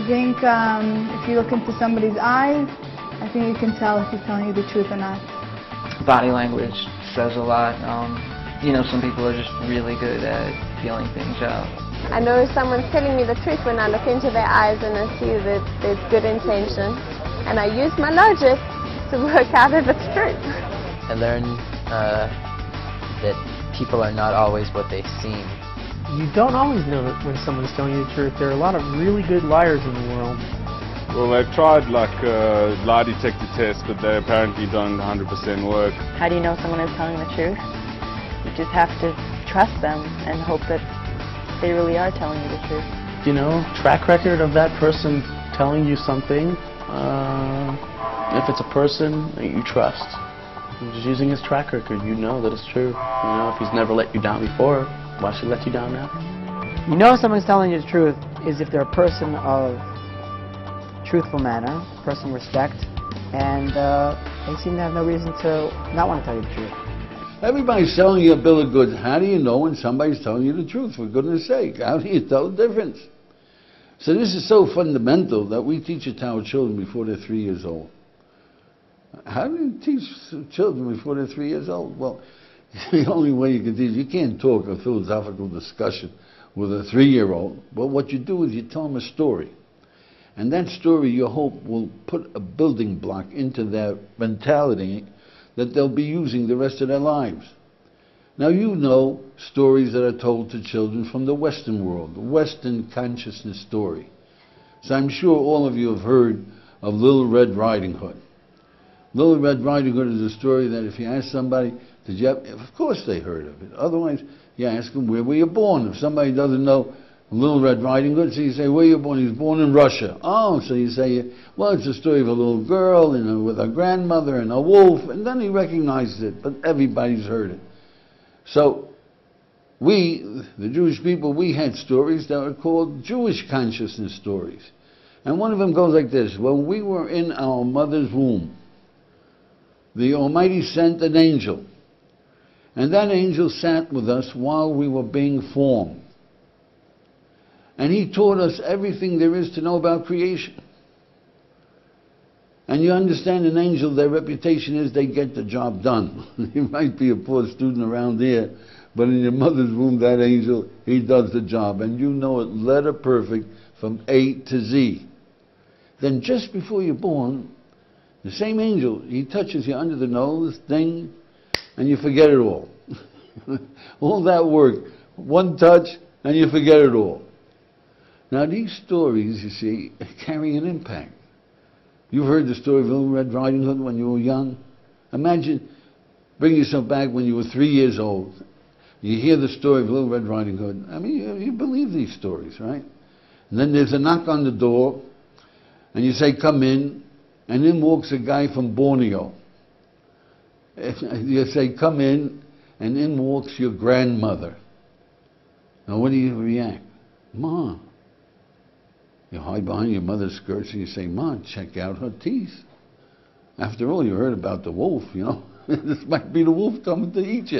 think if you look into somebody's eyes, I think you can tell if he's telling you the truth or not. Body language says a lot. You know, some people are just really good at feeling things out. I know if someone's telling me the truth when I look into their eyes and I see that there's good intention. And I use my logic to work out if it's true. I learned that people are not always what they seem. You don't always know when someone's telling you the truth. There are a lot of really good liars in the world. Well, they've tried like lie detector tests, but they apparently don't 100% work. How do you know someone is telling the truth? You just have to trust them and hope that they really are telling you the truth. You know, track record of that person telling you something. If it's a person that you trust, just using his track record, you know that it's true. You know, if he's never let you down before, why should he let you down now? You know someone's telling you the truth is if they're a person of truthful manner, person of respect, and they seem to have no reason to not want to tell you the truth. Everybody's selling you a bill of goods. How do you know when somebody's telling you the truth, for goodness sake? How do you tell the difference? So this is so fundamental that we teach it to our children before they're 3 years old. How do you teach children before they're 3 years old? Well, the only way you can teach, you can't talk a philosophical discussion with a 3-year-old, but what you do is you tell them a story. And that story, you hope, will put a building block into their mentality that they'll be using the rest of their lives. Now, you know stories that are told to children from the Western world, the Western consciousness story. So I'm sure all of you have heard of Little Red Riding Hood. Little Red Riding Hood is a story that if you ask somebody, did you have, of course they heard of it. Otherwise, you ask them, where were you born? If somebody doesn't know Little Red Riding Hood, so you say, where were you born? He was born in Russia. Oh, so you say, well, it's a story of a little girl and with her grandmother and a wolf, and then he recognizes it, but everybody's heard it. So we, the Jewish people, we had stories that were called Jewish consciousness stories. And one of them goes like this: when we were in our mother's womb, the Almighty sent an angel, and that angel sat with us while we were being formed. And he taught us everything there is to know about creation. And you understand, an angel, their reputation is they get the job done. You might be a poor student around here, but in your mother's womb, that angel, he does the job. And you know it letter perfect from A to Z. Then just before you're born, the same angel, he touches you under the nose, ding, and you forget it all. All that work, one touch, and you forget it all. Now these stories, you see, carry an impact. You've heard the story of Little Red Riding Hood when you were young. Imagine bringing yourself back when you were 3 years old. You hear the story of Little Red Riding Hood. I mean, you believe these stories, right? And then there's a knock on the door, and you say, come in, and in walks a guy from Borneo. You say, come in, and in walks your grandmother. Now what do you react? Ma. You hide behind your mother's skirts and you say, Ma, check out her teeth. After all, you heard about the wolf, you know. This might be the wolf coming to eat you.